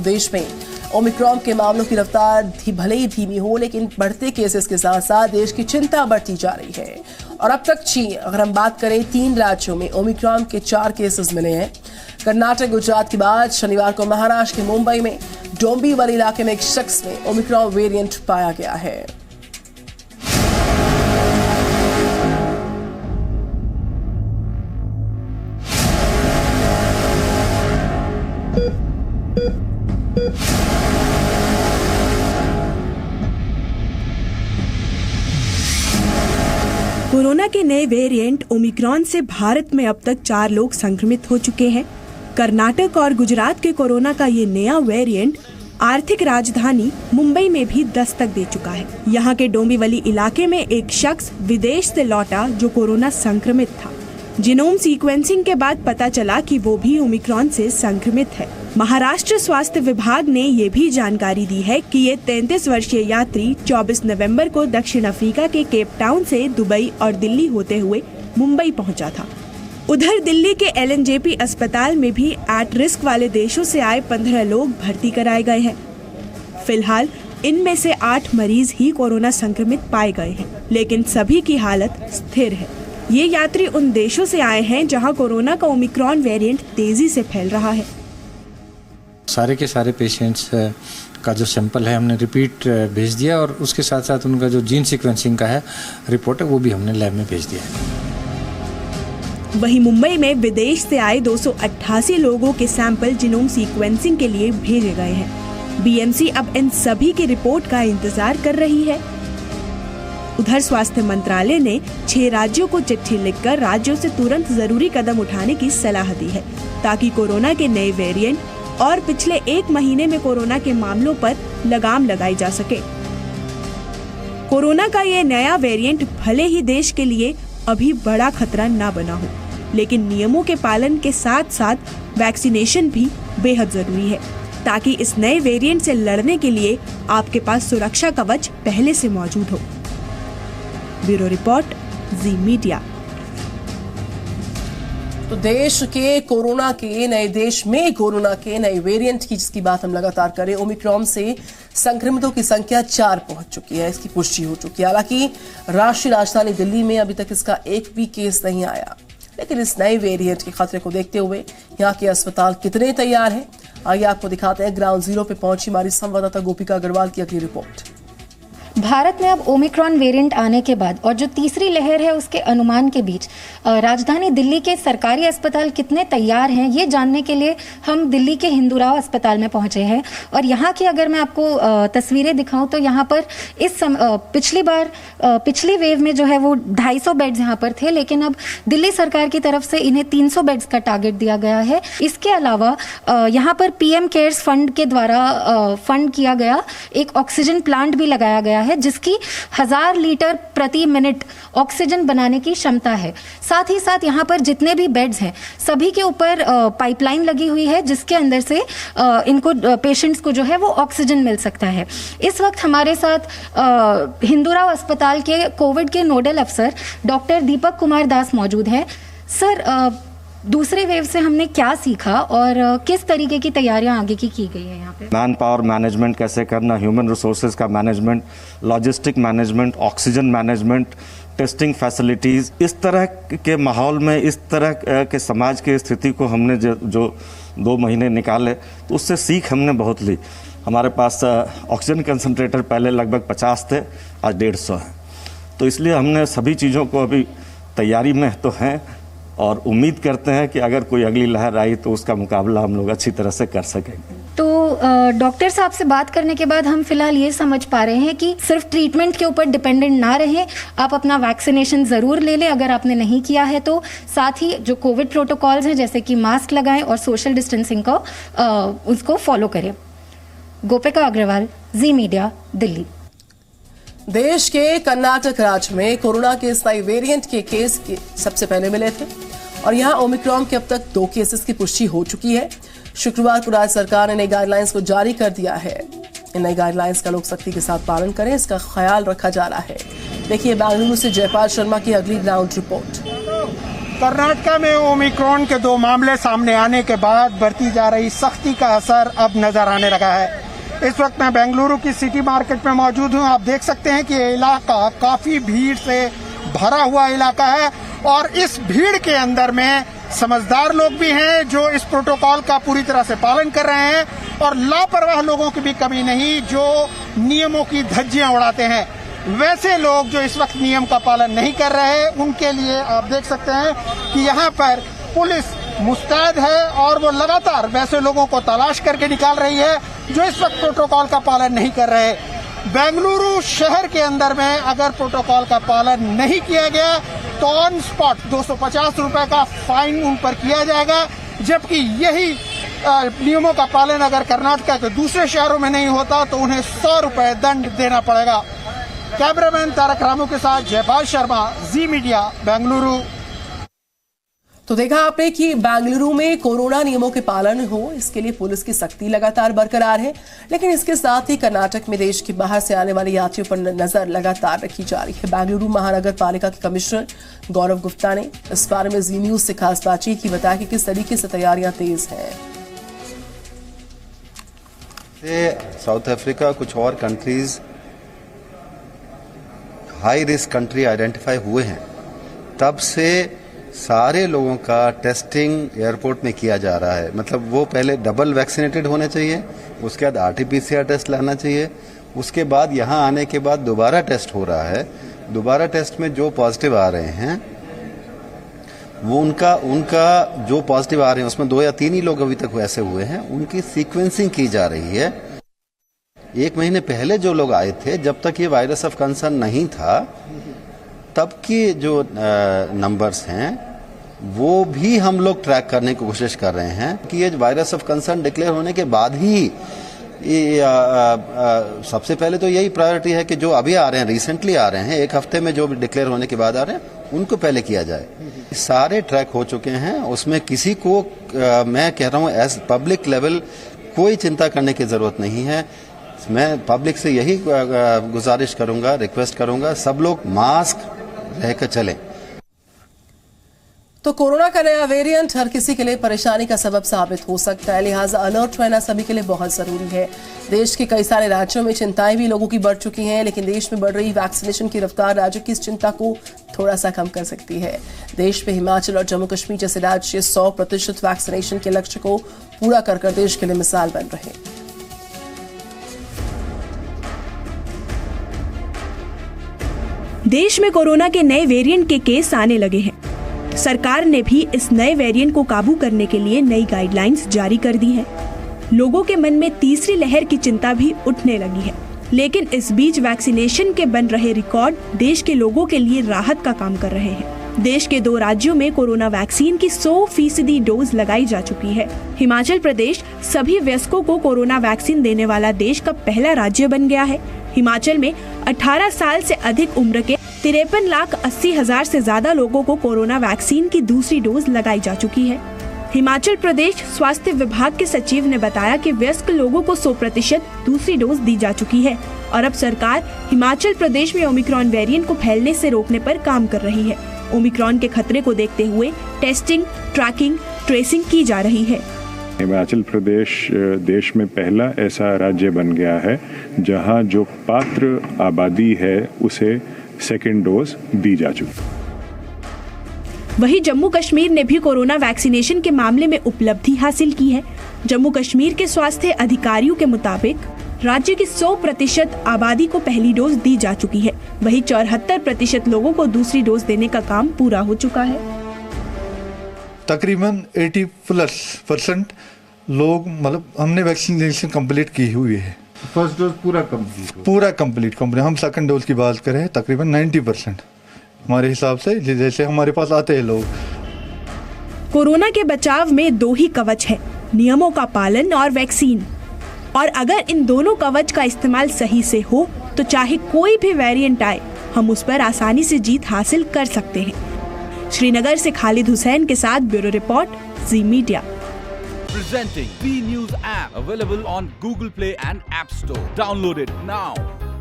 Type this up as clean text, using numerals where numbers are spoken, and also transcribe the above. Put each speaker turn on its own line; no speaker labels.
देश में ओमिक्रॉन के मामलों की रफ्तार भले ही धीमी हो, लेकिन बढ़ते केसेस के साथ साथ देश की चिंता बढ़ती जा रही है। और अब तक अगर हम बात करें 3 राज्यों में ओमिक्रॉन के 4 केसेस मिले हैं। कर्नाटक, गुजरात के बाद शनिवार को महाराष्ट्र के मुंबई में डोंबिवली इलाके में एक शख्स में ओमिक्रॉन वेरिएंट पाया गया है।
कोरोना के नए वेरिएंट ओमिक्रॉन से भारत में अब तक 4 लोग संक्रमित हो चुके हैं। कर्नाटक और गुजरात के कोरोना का ये नया वेरिएंट आर्थिक राजधानी मुंबई में भी दस्तक दे चुका है। यहाँ के डोंबिवली इलाके में एक शख्स विदेश से लौटा जो कोरोना संक्रमित था। जीनोम सीक्वेंसिंग के बाद पता चला कि वो भी ओमिक्रॉन से संक्रमित है। महाराष्ट्र स्वास्थ्य विभाग ने ये भी जानकारी दी है कि ये 33 वर्षीय यात्री 24 नवंबर को दक्षिण अफ्रीका के केप टाउन से दुबई और दिल्ली होते हुए मुंबई पहुंचा था। उधर दिल्ली के LNJP अस्पताल में भी एट रिस्क वाले देशों से आए 15 लोग भर्ती कराए गए हैं। फिलहाल इनमें से 8 मरीज ही कोरोना संक्रमित पाए गए हैं, लेकिन सभी की हालत स्थिर है। ये यात्री उन देशों से आए हैं जहां कोरोना का ओमिक्रॉन वेरिएंट तेजी से फैल रहा है।
सारे के सारे पेशेंट्स का जो सैंपल है हमने रिपीट भेज दिया और उसके साथ साथ उनका जो जीन सीक्वेंसिंग का है रिपोर्ट है वो भी हमने लैब में भेज दिया है।
वहीं मुंबई में विदेश से आए 288 लोगों के सैंपल जीनोम सीक्वेंसिंग के लिए भेजे गए हैं। BMC अब इन सभी की रिपोर्ट का इंतजार कर रही है। उधर स्वास्थ्य मंत्रालय ने 6 राज्यों को चिट्ठी लिखकर राज्यों से तुरंत जरूरी कदम उठाने की सलाह दी है, ताकि कोरोना के नए वेरिएंट और पिछले 1 महीने में कोरोना के मामलों पर लगाम लगाई जा सके। कोरोना का ये नया वेरिएंट भले ही देश के लिए अभी बड़ा खतरा ना बना हो, लेकिन नियमों के पालन के साथ साथ वैक्सीनेशन भी बेहद जरूरी है, ताकि इस नए वेरिएंट से लड़ने के लिए आपके पास सुरक्षा कवच पहले से मौजूद हो। ब्यूरो रिपोर्ट, जी मीडिया।
तो देश में कोरोना के नए वेरिएंट की जिसकी बात हम लगातार करें, ओमिक्रॉन से संक्रमितों की संख्या 4 पहुंच चुकी है। इसकी पुष्टि हो चुकी है। हालांकि राष्ट्रीय राजधानी दिल्ली में अभी तक इसका एक भी केस नहीं आया, लेकिन इस नए वेरिएंट के खतरे को देखते हुए यहाँ के अस्पताल कितने तैयार हैं, आइए आपको दिखाते हैं। ग्राउंड जीरो पे पहुंची हमारी संवाददाता गोपिका अग्रवाल की अगली रिपोर्ट।
भारत में अब ओमिक्रॉन वेरिएंट आने के बाद और जो तीसरी लहर है उसके अनुमान के बीच राजधानी दिल्ली के सरकारी अस्पताल कितने तैयार हैं, ये जानने के लिए हम दिल्ली के हिंदूराव अस्पताल में पहुंचे हैं। और यहाँ की अगर मैं आपको तस्वीरें दिखाऊं तो यहाँ पर पिछली वेव में जो है वो 250 बेड्स यहाँ पर थे, लेकिन अब दिल्ली सरकार की तरफ से इन्हें 300 बेड्स का टारगेट दिया गया है। इसके अलावा यहाँ पर PM केयर्स फंड के द्वारा फंड किया गया एक ऑक्सीजन प्लांट भी लगाया गया है, जिसकी 1000 लीटर प्रति मिनट ऑक्सीजन बनाने की क्षमता है। साथ ही साथ यहाँ पर जितने भी बेड्स हैं सभी के ऊपर पाइपलाइन लगी हुई है, जिसके अंदर से इनको पेशेंट्स को जो है वो ऑक्सीजन मिल सकता है। इस वक्त हमारे साथ हिंदूराव अस्पताल के कोविड के नोडल अफसर डॉक्टर दीपक कुमार दास मौजूद हैं। सर, दूसरे वेव से हमने क्या सीखा और किस तरीके की तैयारियां आगे की गई है यहाँ पे?
मैन पावर मैनेजमेंट कैसे करना, ह्यूमन रिसोर्सेज का management, logistic management, oxygen management, testing facilities, इस तरह के माहौल में, इस तरह के समाज की स्थिति को हमने जो 2 महीने निकाले तो उससे सीख हमने बहुत ली। हमारे पास ऑक्सीजन कंसनट्रेटर पहले लगभग 50 थे, आज 150 है। तो इसलिए हमने सभी चीज़ों को अभी तैयारी में तो हैं और उम्मीद करते हैं कि अगर कोई अगली लहर आई तो उसका मुकाबला हम लोग अच्छी तरह से कर सकेंगे।
तो डॉक्टर साहब से बात करने के बाद हम फिलहाल ये समझ पा रहे हैं कि सिर्फ ट्रीटमेंट के ऊपर डिपेंडेंट ना रहें, आप अपना वैक्सीनेशन ज़रूर ले लें अगर आपने नहीं किया है तो। साथ ही जो कोविड प्रोटोकॉल्स हैं जैसे कि मास्क लगाएं और सोशल डिस्टेंसिंग को उसको फॉलो करें। गोपिका अग्रवाल, जी मीडिया, दिल्ली।
देश के कर्नाटक राज्य में कोरोना के इस नए वेरिएंट के केस सबसे पहले मिले थे और यहां ओमिक्रॉन के अब तक 2 केसेस की पुष्टि हो चुकी है। शुक्रवार को राज्य सरकार ने नई गाइडलाइंस को जारी कर दिया है। इन नई गाइडलाइंस का लोग सख्ती के साथ पालन करें, इसका ख्याल रखा जा रहा है। देखिए बेंगलुरु से जयपाल शर्मा की अगली ग्राउंड रिपोर्ट।
कर्नाटक में ओमिक्रॉन के 2 मामले सामने आने के बाद बरती जा रही सख्ती का असर अब नजर आने लगा है। इस वक्त मैं बेंगलुरु की सिटी मार्केट में मौजूद हूं। आप देख सकते हैं कि ये इलाका काफी भीड़ से भरा हुआ इलाका है और इस भीड़ के अंदर में समझदार लोग भी हैं जो इस प्रोटोकॉल का पूरी तरह से पालन कर रहे हैं और लापरवाह लोगों की भी कमी नहीं जो नियमों की धज्जियां उड़ाते हैं। वैसे लोग जो इस वक्त नियम का पालन नहीं कर रहे उनके लिए आप देख सकते हैं कि यहाँ पर पुलिस मुस्तैद है और वो लगातार वैसे लोगों को तलाश करके निकाल रही है जो इस वक्त प्रोटोकॉल का पालन नहीं कर रहे। बेंगलुरु शहर के अंदर में अगर प्रोटोकॉल का पालन नहीं किया गया तो ऑन स्पॉट 250 रुपए का फाइन उन पर किया जाएगा, जबकि यही नियमों का पालन अगर कर्नाटक के दूसरे शहरों में नहीं होता तो उन्हें 100 रुपए दंड देना पड़ेगा। कैमरामैन तारक रामू के साथ जयपाल शर्मा, जी मीडिया, बेंगलुरु।
तो देखा आपने कि बेंगलुरु में कोरोना नियमों के पालन हो इसके लिए पुलिस की सख्ती लगातार बरकरार है, लेकिन इसके साथ ही कर्नाटक में देश के बाहर से आने वाले यात्रियों पर नजर लगातार रखी जा रही है। बेंगलुरु महानगर पालिका के कमिश्नर गौरव गुप्ता ने इस बारे में जी न्यूज से खास बातचीत की, बताया कि किस तरीके से तैयारियां तेज हैं।
साउथ अफ्रीका, कुछ और countries high risk country identify हुए हैं, तब से सारे लोगों का टेस्टिंग एयरपोर्ट में किया जा रहा है। मतलब वो पहले डबल वैक्सीनेटेड होने चाहिए, उसके बाद आरटीपीसीआर टेस्ट लाना चाहिए, उसके बाद यहाँ आने के बाद दोबारा टेस्ट हो रहा है। दोबारा टेस्ट में जो पॉजिटिव आ रहे हैं वो उनका जो पॉजिटिव आ रहे हैं उसमें 2 या 3 ही लोग अभी तक वैसे हुए हैं, उनकी सीक्वेंसिंग की जा रही है। 1 महीने पहले जो लोग आए थे, जब तक ये वायरस ऑफ कंसर्न नहीं था, तब की जो नंबर्स हैं वो भी हम लोग ट्रैक करने की कोशिश कर रहे हैं कि ये वायरस ऑफ कंसर्न डिक्लेयर होने के बाद ही सबसे पहले तो यही प्रायोरिटी है कि जो अभी आ रहे हैं, रिसेंटली आ रहे हैं, 1 हफ्ते में जो डिक्लेयर होने के बाद आ रहे हैं, उनको पहले किया जाए। सारे ट्रैक हो चुके हैं, उसमें किसी को मैं कह रहा हूं एज पब्लिक लेवल कोई चिंता करने की जरूरत नहीं है। मैं पब्लिक से यही गुजारिश करूंगा, रिक्वेस्ट करूंगा, सब लोग मास्क रहकर चलें।
तो कोरोना का नया वेरिएंट हर किसी के लिए परेशानी का सबब साबित हो सकता है, लिहाजा अलर्ट रहना सभी के लिए बहुत जरूरी है। देश के कई सारे राज्यों में चिंताएं भी लोगों की बढ़ चुकी हैं, लेकिन देश में बढ़ रही वैक्सीनेशन की रफ्तार राज्य की इस चिंता को थोड़ा सा कम कर सकती है। देश में हिमाचल और जम्मू कश्मीर जैसे राज्य 100% वैक्सीनेशन के लक्ष्य को पूरा कर देश के लिए मिसाल बन रहे हैं।
देश में कोरोना के नए वेरिएंट के केस आने लगे हैं। सरकार ने भी इस नए वेरिएंट को काबू करने के लिए नई गाइडलाइंस जारी कर दी हैं। लोगों के मन में तीसरी लहर की चिंता भी उठने लगी है, लेकिन इस बीच वैक्सीनेशन के बन रहे रिकॉर्ड देश के लोगों के लिए राहत का काम कर रहे हैं। देश के 2 राज्यों में कोरोना वैक्सीन की 100% डोज लगाई जा चुकी है। हिमाचल प्रदेश सभी वयस्कों को कोरोना वैक्सीन देने वाला देश का पहला राज्य बन गया है। हिमाचल में 18 साल से अधिक उम्र के 53,80,000 से ज्यादा लोगों को कोरोना वैक्सीन की दूसरी डोज लगाई जा चुकी है। हिमाचल प्रदेश स्वास्थ्य विभाग के सचिव ने बताया कि वयस्क लोगों को 100% दूसरी डोज दी जा चुकी है और अब सरकार हिमाचल प्रदेश में ओमिक्रॉन वेरिएंट को फैलने से रोकने पर काम कर रही है। ओमिक्रॉन के खतरे को देखते हुए टेस्टिंग, ट्रैकिंग, ट्रेसिंग की जा रही है।
हिमाचल प्रदेश देश में पहला ऐसा राज्य बन गया है जहां जो पात्र आबादी है उसे सेकेंड डोज दी जा चुकी।
वहीं जम्मू कश्मीर ने भी कोरोना वैक्सीनेशन के मामले में उपलब्धि हासिल की है। जम्मू कश्मीर के स्वास्थ्य अधिकारियों के मुताबिक राज्य की 100% आबादी को पहली डोज दी जा चुकी है। वहीं 74% लोगों को दूसरी डोज देने का काम पूरा हो चुका है।
तकरीबन 80+ % लोग मतलब हमने वैक्सीनेशन कंप्लीट की हुई है।
फर्स्ट डोज पूरा कंप्लीट।
हम सेकंड डोज की बात करें तकरीबन 90% हमारे हिसाब से जैसे हमारे पास आते हैं लोग।
कोरोना के बचाव में 2 ही कवच है, नियमों का पालन और वैक्सीन। और अगर इन दोनों कवच का इस्तेमाल सही से हो तो चाहे कोई भी वेरिएंट आए, हम उस पर आसानी से जीत हासिल कर सकते हैं। श्रीनगर से खालिद हुसैन के साथ bureau report, ji media.
Presenting B News app available on Google Play and App Store. Download it now.